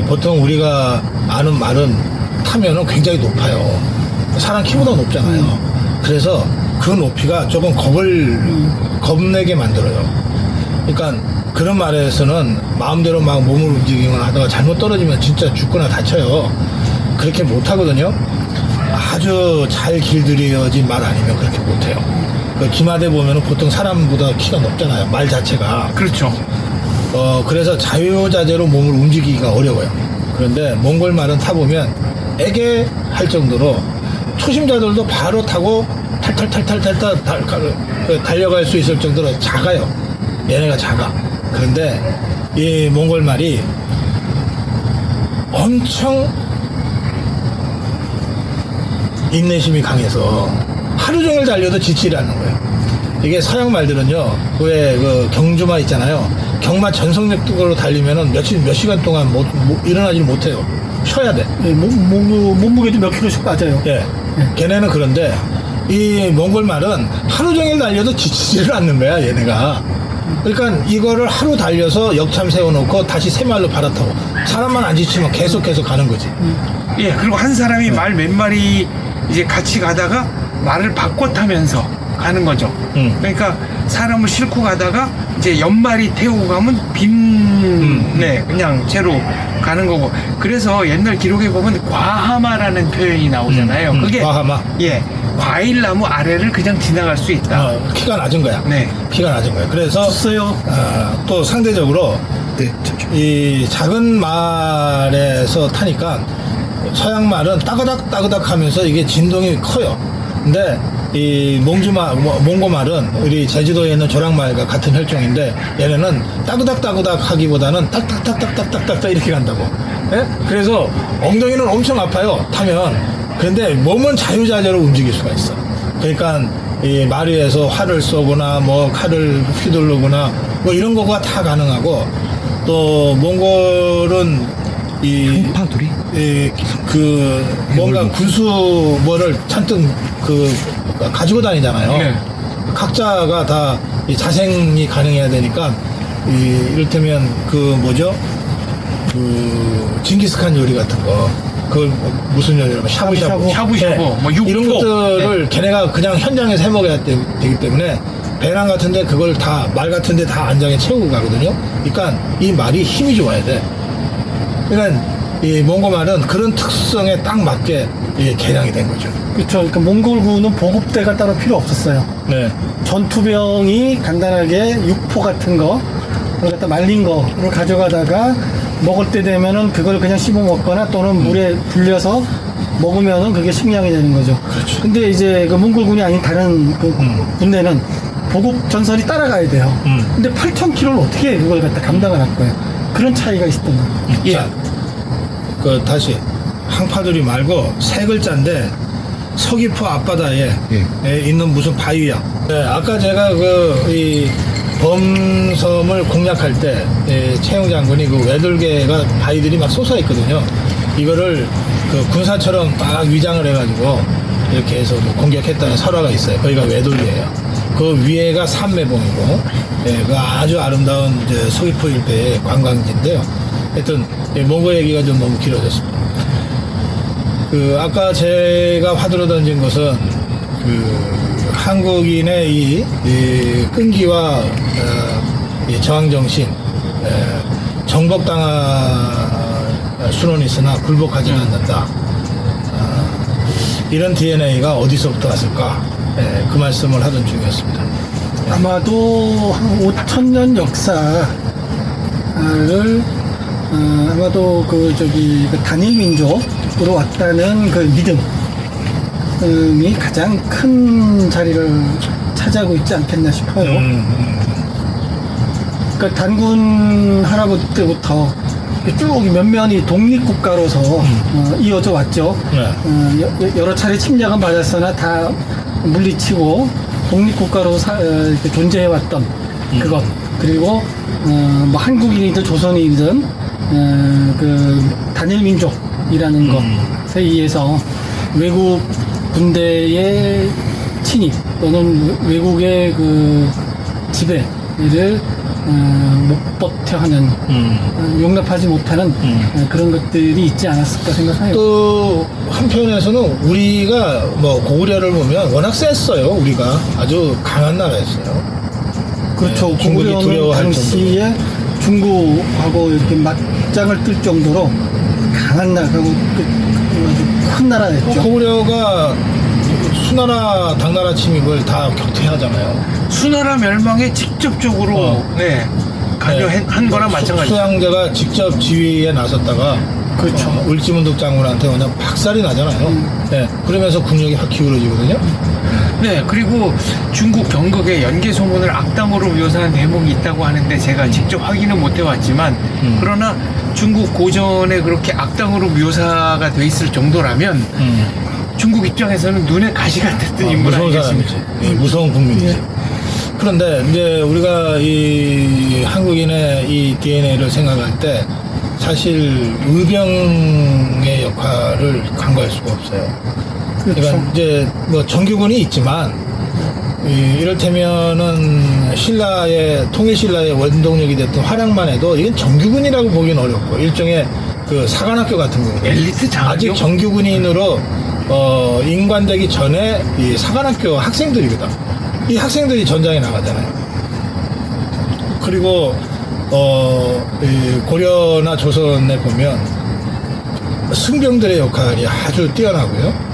보통 우리가 아는 말은 타면은 굉장히 높아요. 사람 키보다 높잖아요. 그래서 그 높이가 조금 겁내게 만들어요. 그러니까 그런 말에서는 마음대로 막 몸을 움직이거나 하다가 잘못 떨어지면 진짜 죽거나 다쳐요. 그렇게 못하거든요. 아주 잘 길들여진 말 아니면 그렇게 못해요. 기마대 보면은 보통 사람보다 키가 높잖아요. 말 자체가. 그렇죠. 그래서 자유자재로 몸을 움직이기가 어려워요. 그런데 몽골 말은 타보면 애게 할 정도로 초심자들도 바로 타고 탈탈탈탈탈 달려갈 수 있을 정도로 작아요. 얘네가 작아. 그런데 이 몽골 말이 엄청 인내심이 강해서 하루 종일 달려도 지치지 않는 거예요. 이게 서양 말들은요, 왜 경주마 있잖아요. 경마 전속력으로 달리면은 몇 시간 동안 일어나지 못해요. 쉬어야 돼. 예, 몸무게도 몇 킬로씩 빠져요. 예. 걔네는 그런데 이 몽골 말은 하루 종일 달려도 지치지를 않는 거야, 얘네가. 그러니까 이거를 하루 달려서 역참 세워놓고 다시 새 말로 갈아타고 사람만 안 지치면 계속해서 가는 거지. 예, 그리고 한 사람이 말 몇 마리 이제 같이 가다가 말을 바꿔 타면서 가는 거죠. 그러니까 사람을 싣고 가다가 이제 연말이 태우고 가면 네, 그냥 채로 가는 거고. 그래서 옛날 기록에 보면 과하마라는 표현이 나오잖아요. 그게 과하마. 예, 과일나무 아래를 그냥 지나갈 수 있다. 키가 낮은 거야. 네. 키가 낮은 거야. 그래서 줬어요. 또 상대적으로 이 작은 말에서 타니까 서양 말은 따그닥 하면서 이게 진동이 커요. 근데 이 몽고 말은 우리 제주도에 있는 조랑말과 같은 혈종인데 얘네는 따그닥 하기보다는 딱딱딱딱딱딱 이렇게 간다고. 예? 그래서 엉덩이는 엄청 아파요. 타면. 그런데 몸은 자유자재로 움직일 수가 있어. 그러니까 이 말 위에서 활을 쏘거나 뭐 칼을 휘두르거나 뭐 이런 거가 다 가능하고, 또 몽골은 뭔가 군수 뭐를 잔뜩 가지고 다니잖아요. 네. 각자가 다 이 자생이 가능해야 되니까 이를테면 징기스칸 요리 같은 거, 무슨 요리라고 샤브샤브 샤브샤브, 뭐 육포. 이런 것들을 걔네가 그냥 현장에서 해먹어야 되기 때문에 배낭 같은데 그걸 다 말 같은데 다 안장에 채우고 가거든요. 그러니까 이 말이 힘이 좋아야 돼. 그러니까 이 몽고 말은 그런 특성에 딱 맞게 개량이 된 거죠. 그렇죠. 그러니까 몽골군은 보급대가 따로 필요 없었어요. 네. 전투병이 간단하게 육포 같은 거, 그걸 갖다 말린 거를 가져가다가 먹을 때 되면은 그걸 그냥 씹어 먹거나 또는 물에 불려서 먹으면은 그게 식량이 되는 거죠. 그렇죠. 근데 이제 그 몽골군이 아닌 다른 군대는 보급 전선이 따라가야 돼요. 근데 8,000km를 어떻게 그걸 갖다 감당을 할 거예요? 그런 차이가 있었던 거예요. 예. 자, 다시 항파두리 말고 세 글자인데 서귀포 앞바다에 있는 무슨 바위야. 네, 아까 제가 이 범섬을 공략할 때 최영 장군이 외돌개가 바위들이 막 솟아 있거든요. 이거를 군사처럼 딱 위장을 해가지고 이렇게 해서 공격했다는 설화가 있어요. 거기가 외돌개예요. 그 위에가 삼매봉이고, 그 아주 아름다운 이제 서귀포 일대의 관광지인데요. 하여튼 몽고 얘기가 좀 너무 길어졌습니다. 아까 제가 화두로 던진 것은 한국인의 이 끈기와 이 저항정신, 정복당할 수는 있으나 굴복하지는 않는다. 이런 DNA가 어디서부터 왔을까? 그 말씀을 하던 중이었습니다. 아마도 한 5,000년 역사를 아마도 그 단일 민족으로 왔다는 그 믿음이 가장 큰 자리를 차지하고 있지 않겠나 싶어요. 그러니까 단군 할아버지 때부터 쭉 면면이 독립국가로서 이어져 왔죠. 여러 차례 침략은 받았으나 다 물리치고 독립국가로 이렇게 존재해왔던 그것, 그리고 뭐 한국인이든 조선인이든 그 단일민족이라는 것에 의해서 외국 군대의 침입 또는 외국의 그 지배를 못 버텨하는 용납하지 못하는 그런 것들이 있지 않았을까 생각해요. 또 한편에서는 우리가 뭐 고구려를 보면 워낙 셌어요. 우리가 아주 강한 나라였어요. 그렇죠. 네, 중국이 고구려는 두려워할 당시에 중국하고 이렇게 맞짱을 뜰 정도로 강한 나라고 아주 큰 나라였죠. 고구려가 수나라 당나라 침입을 다 격퇴하잖아요. 수나라 멸망에 직접적으로 관여한 거랑 마찬가지죠. 수양제가 직접 지휘에 나섰다가 그렇죠. 을지문덕 장군한테 그냥 박살이 나잖아요. 네, 그러면서 국력이 확 기울어지거든요. 네, 그리고 중국 경극의 연개소문을 악당으로 묘사한 대목이 있다고 하는데 제가 직접 확인은 못 해왔지만 그러나 중국 고전에 그렇게 악당으로 묘사가 돼 있을 정도라면 중국 입장에서는 눈에 가시 같았던 인물 무서운 아니겠습니까? 사람이지. 예, 무서운 국민이지. 그런데 이제 우리가 이 한국인의 이 DNA를 생각할 때 사실 의병의 역할을 간과할 수가 없어요. 그렇죠. 그러니까 이제 뭐 정규군이 있지만 이를테면은 통일 신라의 원동력이 됐던 활약만 해도 이건 정규군이라고 보기는 어렵고 일종의 그 사관학교 같은 거거든요. 엘리트 장교? 아직 정규군인으로 인관되기 전에 이 사관학교 학생들이거든. 이 학생들이 전장에 나가잖아요. 그리고 이 고려나 조선에 보면 승병들의 역할이 아주 뛰어나고요.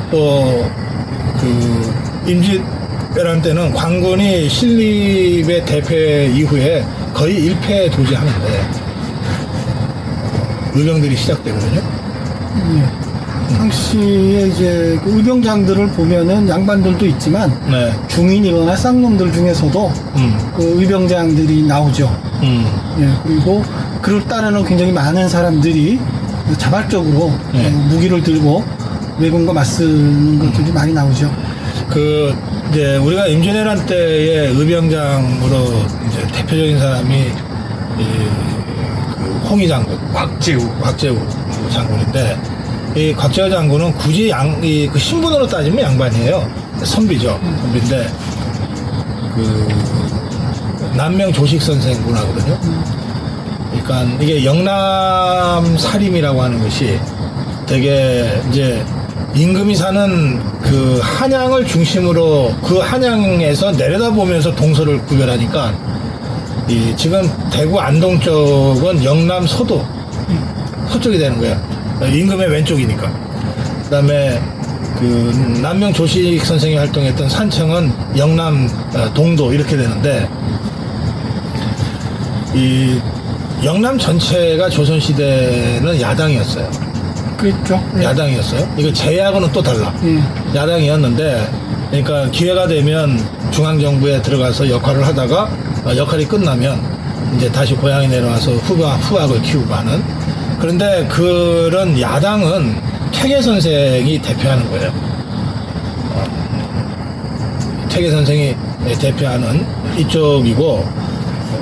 또 그 임진왜란 때는 광군이 신립의 대패 이후에 거의 1패 도지하는데 의병들이 시작되거든요. 당시에 이제 그 의병장들을 보면은 양반들도 있지만 네. 중인이거나 쌍놈들 중에서도 그 의병장들이 나오죠. 예, 그리고 그를 따르는 굉장히 많은 사람들이 자발적으로 네. 무기를 들고 왜군과 맞서는 것들이 많이 나오죠. 이제 우리가 임진왜란 때의 의병장으로 이제 대표적인 사람이 그 홍위 장군, 곽재우 장군인데 이 곽재우 장군은 굳이 그 신분으로 따지면 양반이에요. 선비죠. 선비인데 그 남명 조식 선생 문화거든요. 그러니까 이게 영남 살림이라고 하는 것이 되게 이제 임금이 사는 그 한양을 중심으로 그 한양에서 내려다보면서 동서를 구별하니까 지금 대구 안동 쪽은 영남 서쪽이 되는 거예요. 임금의 왼쪽이니까. 그다음에 그 남명 조식 선생이 활동했던 산청은 영남 동도 이렇게 되는데 이 영남 전체가 조선시대는 야당이었어요. 그렇죠. 야당이었어요. 이거 제야하고는 또 달라. 야당이었는데, 그러니까 기회가 되면 중앙정부에 들어가서 역할을 하다가 역할이 끝나면 이제 다시 고향에 내려와서 후학을 키우고 하는. 그런데 그런 야당은 퇴계 선생이 대표하는 거예요. 퇴계 선생이 대표하는 이쪽이고,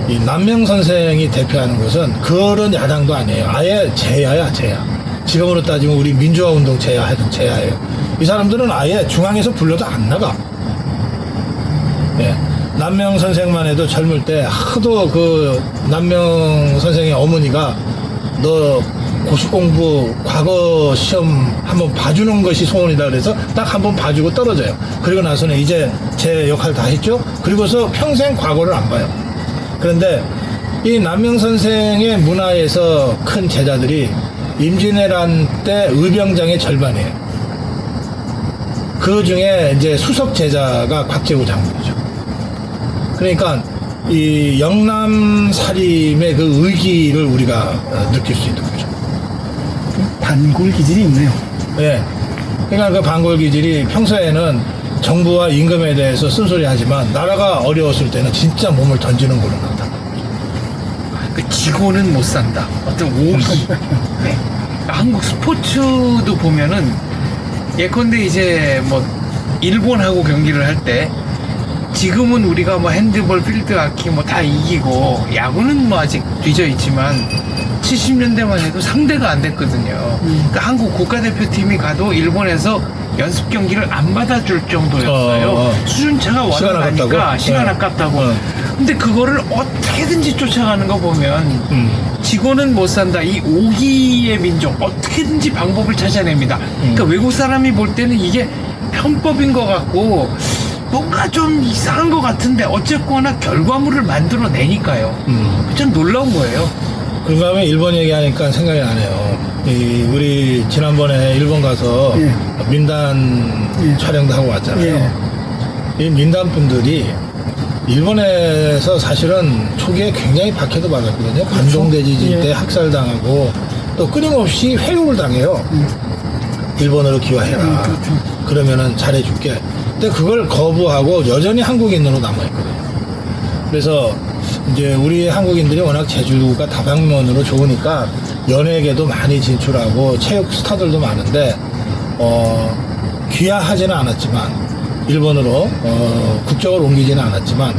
이 남명 선생이 대표하는 것은 그런 야당도 아니에요. 아예 제야야, 제야. 지금으로 따지면 우리 민주화운동 제야하던 제야예요. 이 사람들은 아예 중앙에서 불러도 안 나가. 예. 남명 선생만 해도 젊을 때 하도 그 남명 선생의 어머니가 너 고시 공부 과거 시험 한번 봐주는 것이 소원이다 그래서 딱 한번 봐주고 떨어져요. 그리고 나서는 이제 제 역할 다 했죠. 그리고서 평생 과거를 안 봐요. 그런데 이 남명 선생의 문화에서 큰 제자들이 임진왜란 때 의병장의 절반이에요. 그 중에 이제 수석 제자가 곽재우 장군이죠. 그러니까 이 영남 살림의 그 의기를 우리가 느낄 수 있는 거죠. 단골 기질이 있네요. 예. 그러니까 그 반골 기질이 평소에는 정부와 임금에 대해서 쓴소리 하지만 나라가 어려웠을 때는 진짜 몸을 던지는 걸로 나타나. 그 지고는 못 산다. 어떤 오기. 네. 한국 스포츠도 보면은 예컨대 이제 뭐 일본하고 경기를 할 때 지금은 우리가 뭐 핸드볼, 필드하키 뭐 다 이기고 야구는 뭐 아직 뒤져 있지만 70년대만 해도 상대가 안 됐거든요. 그러니까 한국 국가대표팀이 가도 일본에서 연습 경기를 안 받아줄 정도였어요. 수준차가 워낙 시간 나니까 아깝다고? 시간 네. 아깝다고. 네. 근데 그거를 어떻게든지 쫓아가는 거 보면 지고는 못 산다. 이 오기의 민족 어떻게든지 방법을 찾아냅니다. 그러니까 외국 사람이 볼 때는 이게 편법인 것 같고 뭔가 좀 이상한 것 같은데 어쨌거나 결과물을 만들어내니까요. 참 놀라운 거예요. 그런가 하면 일본 얘기하니까 생각이 나네요. 우리 지난번에 일본 가서 예. 민단 예. 촬영도 하고 왔잖아요. 이 민단 분들이 일본에서 사실은 초기에 굉장히 박해도 받았거든요. 관동대지진 예. 때 학살당하고 또 끊임없이 회유를 당해요. 일본으로 귀화해라. 그렇죠. 그러면은 잘해줄게. 근데 그걸 거부하고 여전히 한국인으로 남아있거든요. 그래서 이제 우리 한국인들이 워낙 제주가 다방면으로 좋으니까 연예계도 많이 진출하고 체육 스타들도 많은데 귀화하지는 않았지만 일본으로 국적을 옮기지는 않았지만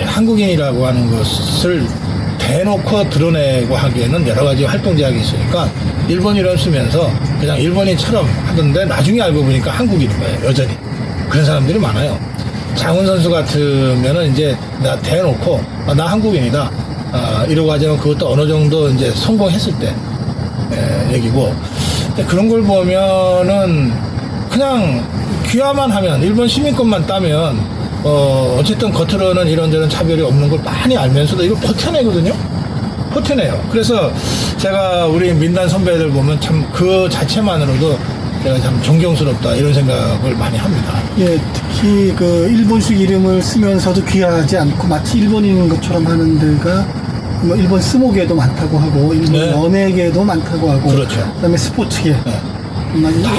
한국인이라고 하는 것을 대놓고 드러내고 하기에는 여러 가지 활동 제약이 있으니까 일본이라고 쓰면서 그냥 일본인처럼 하던데 나중에 알고 보니까 한국인인 거예요. 여전히 그런 사람들이 많아요. 장훈 선수 같으면은 이제 나 대놓고 나 한국인이다 이러고 하자면 그것도 어느 정도 이제 성공했을 때 얘기고. 근데 그런 걸 보면은 그냥 귀화만 하면 일본 시민권만 따면 어쨌든 겉으로는 이런저런 차별이 없는 걸 많이 알면서도 이걸 버텨내거든요. 버텨내요. 그래서 제가 우리 민단 선배들 보면 참 그 자체만으로도 제가 참 존경스럽다 이런 생각을 많이 합니다. 예, 특히 그 일본식 이름을 쓰면서도 귀하지 않고 마치 일본인인 것처럼 하는 데가 뭐 일본 스모계도 많다고 하고 일본 네. 연예계도 많다고 하고 그렇죠. 그다음에 스포츠계 네.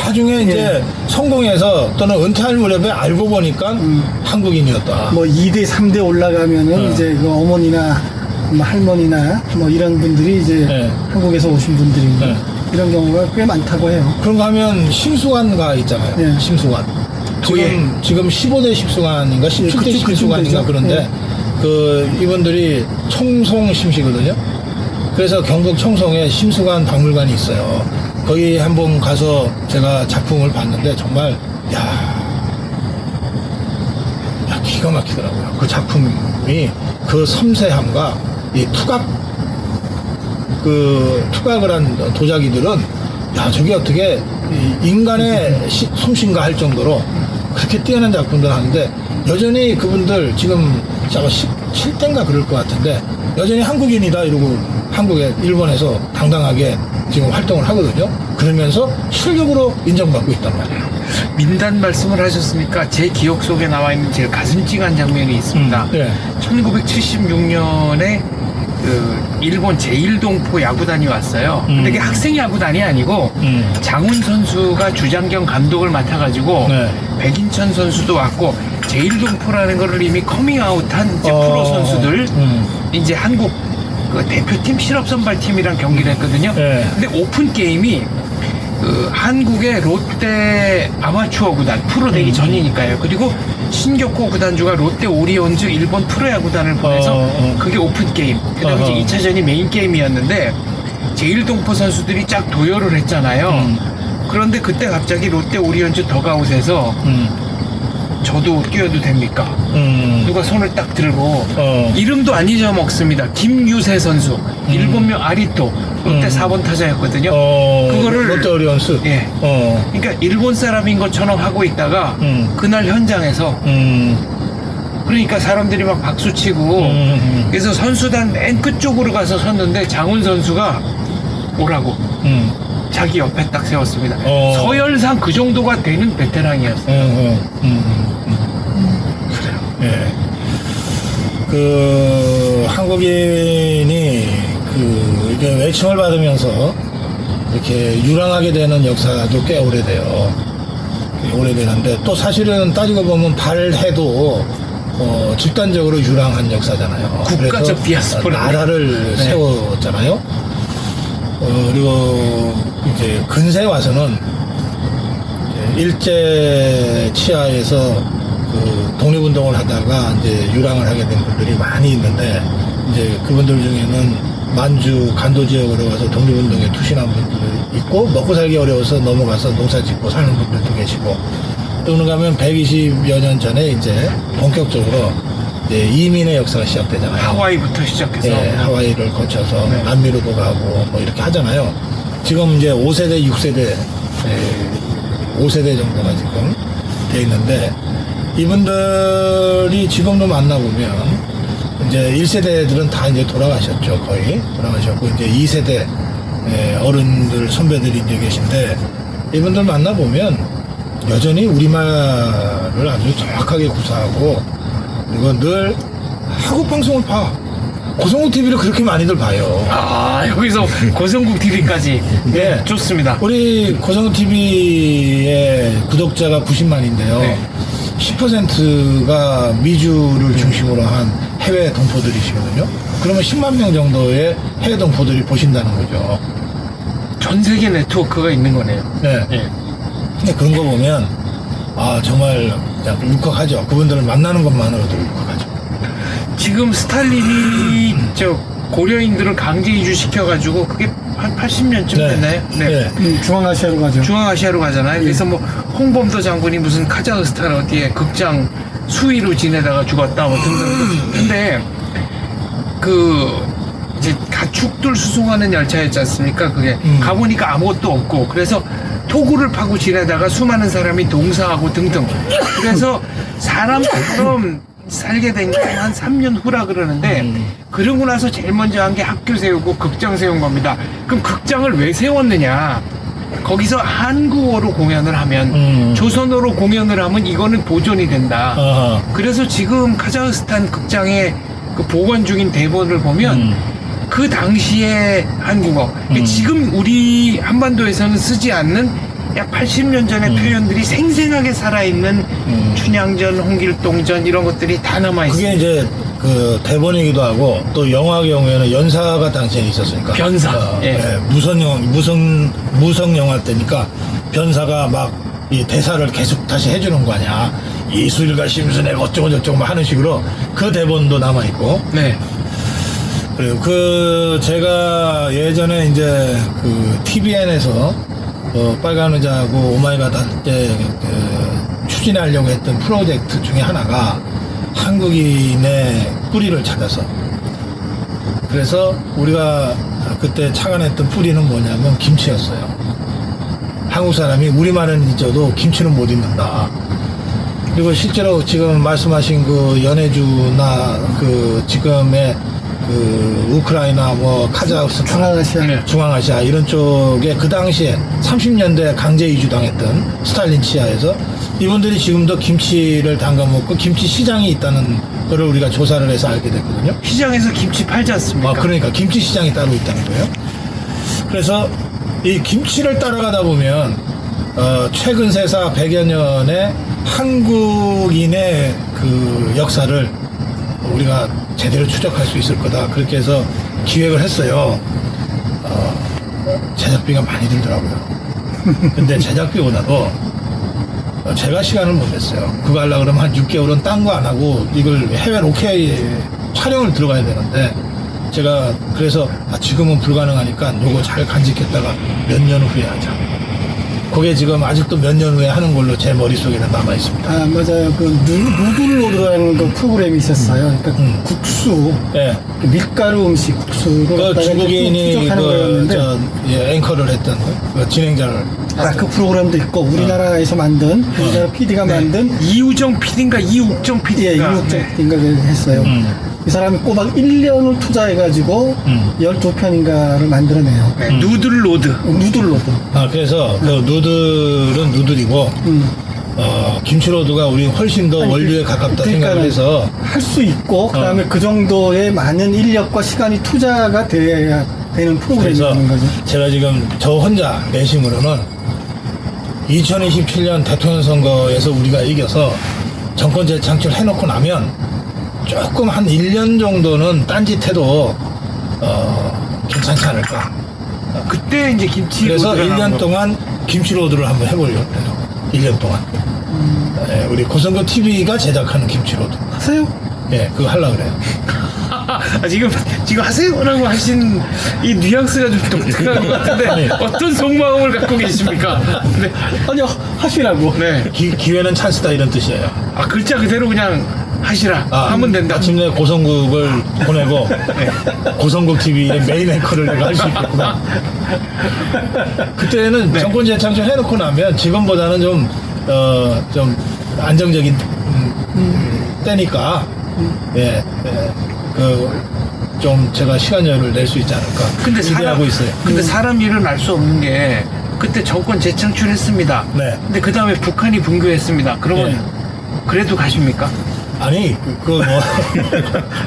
나중에 이제 성공해서 또는 은퇴할 무렵에 알고 보니까 한국인이었다. 뭐 2대 3대 올라가면은 이제 그 어머니나 뭐 할머니나 뭐 이런 분들이 이제 네. 한국에서 오신 분들인데 네. 이런 경우가 꽤 많다고 해요. 그런가 하면 심수관가 있잖아요. 네. 심수관. 지금 15대 심수관인가 17대 그쯤 심수관인가 되죠. 그런데 네. 그 이분들이 청송 심시거든요. 그래서 경북 청송에 심수관 박물관이 있어요. 거기 한번 가서 제가 작품을 봤는데 정말 기가 막히더라고요. 그 작품이 그 섬세함과 이 투각을 한 도자기들은 저게 어떻게 인간의 솜씨인가 할 정도로 그렇게 뛰어난 작품들 하는데 여전히 그분들 지금 아마 17대인가 그럴 것 같은데 여전히 한국인이다 이러고 일본에서 당당하게 지금 활동을 하거든요. 그러면서 실력으로 인정받고 있단 말이에요. 민단 말씀을 하셨으니까 제 기억 속에 나와 있는 제일 가슴 찡한 장면이 있습니다. 네. 1976년에 그 일본 제1동포 야구단이 왔어요. 근데 그게 학생 야구단이 아니고 장훈 선수가 주장경 감독을 맡아가지고 네. 백인천 선수도 왔고 제1동포라는 거를 이미 커밍아웃한 이제 프로 선수들 이제 한국 그 대표팀 실업선발팀이랑 경기를 했거든요. 네. 근데 오픈 게임이 그 한국의 롯데 아마추어 구단 프로 되기 전이니까요. 그리고 신격호 구단주가 롯데 오리온즈 일본 프로야구단을 보내서 그게 오픈 게임. 그다음에 이제 2차전이 메인 게임이었는데 제1동포 선수들이 쫙 도열을 했잖아요. 그런데 그때 갑자기 롯데 오리온즈 더가웃에서 저도 뛰어도 됩니까? 누가 손을 딱 들고 이름도 안 잊어먹습니다. 김유세 선수, 일본명 아리토, 롯데 4번 타자였거든요. 그거를 롯데 오리온스. 예. 그러니까 일본 사람인 것처럼 하고 있다가 그날 현장에서 그러니까 사람들이 막 박수 치고 그래서 선수단 맨 끝쪽으로 가서 섰는데 장훈 선수가 오라고 자기 옆에 딱 세웠습니다. 서열상 그 정도가 되는 베테랑이었어요. 그래요. 예. 그 한국인이 그 이게 외침을 받으면서 이렇게 유랑하게 되는 역사도 꽤 오래돼요. 오래되는데 또 사실은 따지고 보면 발해도 집단적으로 유랑한 역사잖아요. 국가적 디아스포라. 나라를 네. 세웠잖아요. 그리고 이제 근세에 와서는 이제 일제 치하에서 그 독립운동을 하다가 이제 유랑을 하게 된 분들이 많이 있는데 이제 그분들 중에는 만주 간도 지역으로 가서 독립운동에 투신한 분들도 있고 먹고 살기 어려워서 넘어가서 농사 짓고 사는 분들도 계시고 또 그런가 하면 120여 년 전에 이제 본격적으로 이제 이민의 역사가 시작되잖아요. 하와이부터 시작해서 예, 하와이를 거쳐서 네. 남미로도 가고 뭐 이렇게 하잖아요. 지금 이제 5세대, 6세대, 5세대 정도가 지금 돼 있는데 이분들이 지금도 만나보면 이제 1세대들은 다 이제 돌아가셨죠. 거의 돌아가셨고 이제 2세대 어른들 선배들이 이제 계신데 이분들 만나보면 여전히 우리말을 아주 정확하게 구사하고 그리고 늘 한국 방송을 봐. 고성국 TV를 그렇게 많이들 봐요. 아 여기서 고성국 TV까지 네. 좋습니다. 우리 고성국 TV의 구독자가 90만인데요. 네. 10%가 미주를 중심으로 한 해외 동포들이시거든요. 그러면 10만 명 정도의 해외 동포들이 보신다는 거죠. 전 세계 네트워크가 있는 거네요. 네. 예. 근데 그런 거 보면 아 정말 그냥 울컥하죠. 그분들을 만나는 것만으로도 울컥하죠. 지금 스탈린이 저 고려인들을 강제 이주시켜가지고 그게 한 80년쯤 네. 됐나요? 네. 중앙아시아로 가죠. 중앙아시아로 가잖아요. 그래서 뭐 홍범도 장군이 무슨 카자흐스탄 어디에 극장 수위로 지내다가 죽었다 뭐 등등. 근데 그 이제 가축들 수송하는 열차였지 않습니까? 그게 가보니까 아무것도 없고 그래서 토구를 파고 지내다가 수많은 사람이 동사하고 등등. 그래서 사람처럼 살게 된 게 한 3년 후라 그러는데 그러고 나서 제일 먼저 한 게 학교 세우고 극장 세운 겁니다. 그럼 극장을 왜 세웠느냐? 거기서 한국어로 공연을 하면 조선어로 공연을 하면 이거는 보존이 된다. 아하. 그래서 지금 카자흐스탄 극장에 그 보관 중인 대본을 보면 그 당시의 한국어 지금 우리 한반도에서는 쓰지 않는 약 80년 전의 표현들이 생생하게 살아있는 춘향전, 홍길동전 이런 것들이 다 남아있어요. 그게 이제 그 대본이기도 하고 또 영화 경우에는 연사가 당시에 있었으니까 변사. 예. 무성 영화 때니까 변사가 막 이 대사를 계속 다시 해주는 거 아니야. 이수일과 심순애가 어쩌고 저쩌고 막 하는 식으로 그 대본도 남아 있고. 네. 그리고 그 제가 예전에 이제 그 TVN에서 빨간 의자하고 오마이갓 때 추진하려고 했던 프로젝트 중에 하나가 한국인의 뿌리를 찾아서 그래서 우리가 그때 착안했던 뿌리는 뭐냐면 김치였어요. 한국 사람이 우리말은 잊어도 김치는 못 잊는다. 그리고 실제로 지금 말씀하신 그 연해주나 그 지금의 그 우크라이나 뭐 카자흐스탄 중앙아시아. 중앙아시아 이런 쪽에 그 당시에 30년대 강제 이주당했던 스탈린 치하에서 이분들이 지금도 김치를 담가 먹고 김치 시장이 있다는 거를 우리가 조사를 해서 알게 됐거든요. 시장에서 김치 팔지 않습니까? 그러니까 김치 시장이 따로 있다는 거예요. 그래서 이 김치를 따라가다 보면 최근 세사 100여 년의 한국인의 그 역사를 우리가 제대로 추적할 수 있을 거다. 그렇게 해서 기획을 했어요. 제작비가 많이 들더라고요. 근데 제작비보다도 제가 시간을 못 냈어요. 그거 하려고 그러면 한 6개월은 딴 거 안 하고 이걸 해외 로케 촬영을 들어가야 되는데 제가 그래서 지금은 불가능하니까 요거 잘 간직했다가 몇 년 후에 하자. 그게 지금 아직도 몇 년 후에 하는 걸로 제 머릿속에는 남아 있습니다. 아, 맞아요. 그 누들로드라는 그 프로그램이 있었어요. 그러니까 국수, 예. 그 밀가루 음식 국수를 그 갖다가 중국인이 추적하는 거였는데 앵커를 했던 그 진행자를 그 프로그램도 있고 우리나라에서 만든 우리나라 PD가 만든 이우정 PD인가 이욱정 PD인가. 예, 이국적 PD인가 했어요. 이 사람이 꼬박 1년을 투자해가지고 12편인가를 만들어내요. 네, 누들로드. 누들로드. 그래서 그 누들은 누들이고 김치로드가 우리 훨씬 더 원료에 가깝다 생각을 해서 할 수 있고 그다음에 그 정도의 많은 인력과 시간이 투자가 돼야 되는 그래서 프로그램이라는 거죠. 제가 지금 저 혼자 내심으로는 2027년 대통령 선거에서 우리가 이겨서 정권 재창출 해놓고 나면 조금 한 1년 정도는 딴짓해도 괜찮지 않을까. 그때 이제 김치. 그래서 로드가 나온 1년 거. 동안 김치로드를 한번 해보려고 해요. 1년 동안. 우리 고성급 TV가 제작하는 김치로드. 하세요? 예, 그거 하려고 그래요. 지금 하세요라고 하신 이 뉘앙스가 좀 독특한 것 같은데 아니. 어떤 속마음을 갖고 계십니까? 네. 아니요, 하시라고. 네. 기회는 찬스다 이런 뜻이에요. 글자 그대로 그냥 하시라 하면 된다. 마침내 고성국을 보내고 고성국 TV의 메인 앵커를 내가 할 수 있겠구나. 그때는 네. 정권 재창출 해놓고 나면 지금보다는 좀 안정적인 때니까 좀 제가 시간 여유를 낼 수 있지 않을까 기대하고 있어요. 근데 사람 일은 알 수 없는 게 그때 정권 재창출했습니다. 네. 근데 그 다음에 북한이 붕괴했습니다. 그러면 네. 그래도 가십니까? 아니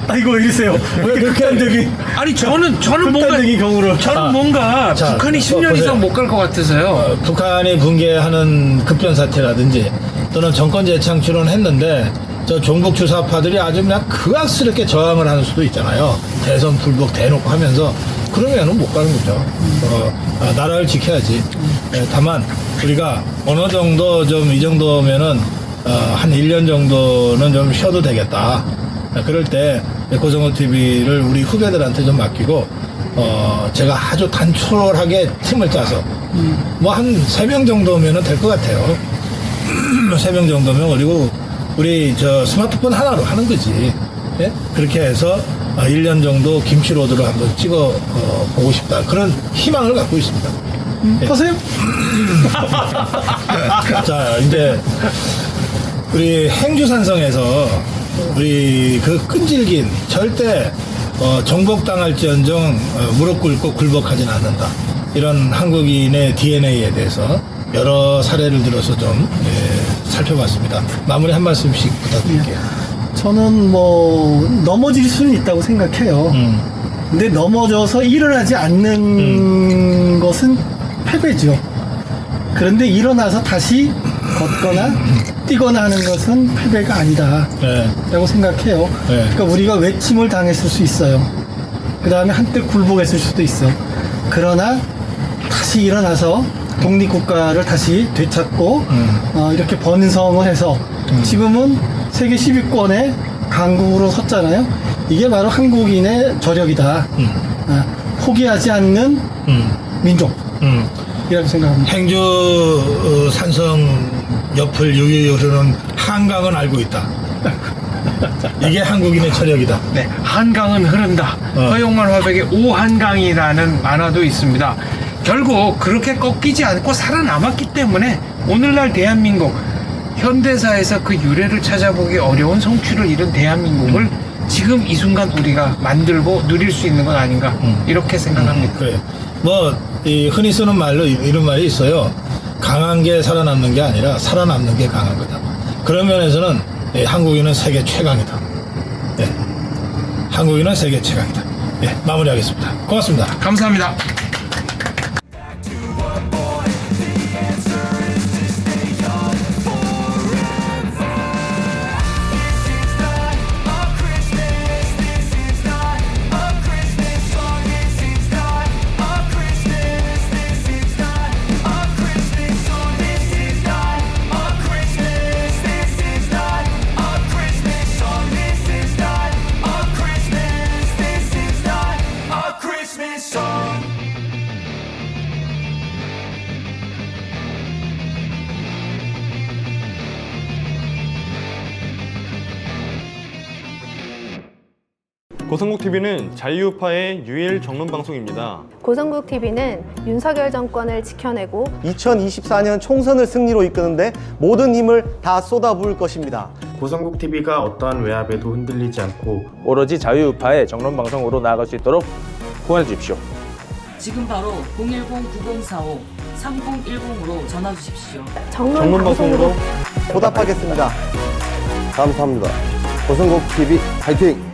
아이고 이러세요. 왜 그렇게 안 되기? 아니 저는 뭔가 극단적인 경우를. 뭔가 자, 북한이 10년 보세요. 이상 못 갈 것 같아서요. 북한이 붕괴하는 급변 사태라든지 또는 정권 재창출은 했는데 저 종북 주사파들이 아주 그냥 극악스럽게 저항을 하는 수도 있잖아요. 대선 불복 대놓고 하면서 그러면은 못 가는 거죠. 나라를 지켜야지. 다만 우리가 어느 정도 좀 이 정도면은 한 1년 정도는 좀 쉬어도 되겠다. 그럴 때 고성호 TV를 우리 후배들한테 좀 맡기고 제가 아주 단촐하게 팀을 짜서 뭐 한 3명 정도면은 될 것 같아요. 3명 정도면 그리고 우리 저 스마트폰 하나로 하는 거지. 예? 그렇게 해서 1년 정도 김치로드를 한번 찍어 보고 싶다. 그런 희망을 갖고 있습니다. 하세요? 자, 이제 우리 행주산성에서 우리 그 끈질긴 절대 정복당할지언정 무릎 꿇고 굴복하진 않는다. 이런 한국인의 DNA에 대해서 여러 사례를 들어서 좀 살펴봤습니다. 마무리 한 말씀씩 부탁드릴게요. 저는 뭐 넘어질 수는 있다고 생각해요. 근데 넘어져서 일어나지 않는 것은 패배죠. 그런데 일어나서 다시 걷거나 뛰거나 하는 것은 패배가 아니다 라고 생각해요. 그러니까 우리가 외침을 당했을 수 있어요. 그 다음에 한때 굴복했을 수도 있어. 그러나 다시 일어나서 독립국가를 다시 되찾고 이렇게 번성을 해서 지금은 세계 10위권의 강국으로 섰잖아요. 이게 바로 한국인의 저력이다. 포기하지 않는 민족 이라고 생각합니다. 행주 산성 옆을 유유히 흐르는 한강은 알고 있다. 이게 한국인의 저력이다. 네, 한강은 흐른다. 허용만 화백의 오한강이라는 만화도 있습니다. 결국 그렇게 꺾이지 않고 살아남았기 때문에 오늘날 대한민국 현대사에서 그 유래를 찾아보기 어려운 성취를 이룬 대한민국을 지금 이 순간 우리가 만들고 누릴 수 있는 건 아닌가 이렇게 생각합니다. 그래요. 이 흔히 쓰는 말로 이런 말이 있어요. 강한 게 살아남는 게 아니라 살아남는 게 강한 거다. 그런 면에서는 한국인은 세계 최강이다. 한국인은 세계 최강이다. 마무리하겠습니다. 고맙습니다. 감사합니다. Christmas song. 고성국TV는 자유우파의 유일 정론 방송입니다. 고성국TV는 윤석열 정권을 지켜내고 2024년 총선을 승리로 이끄는데 모든 힘을 다 쏟아부을 것입니다. 고성국TV가 어떠한 외압에도 흔들리지 않고 오로지 자유우파의 정론 방송으로 나아갈 수 있도록 후원해 주십시오. 지금 바로 010-9045-3010으로 전화 주십시오. 정론 방송으로 보답하겠습니다. 감사합니다. 고성국TV 화이팅!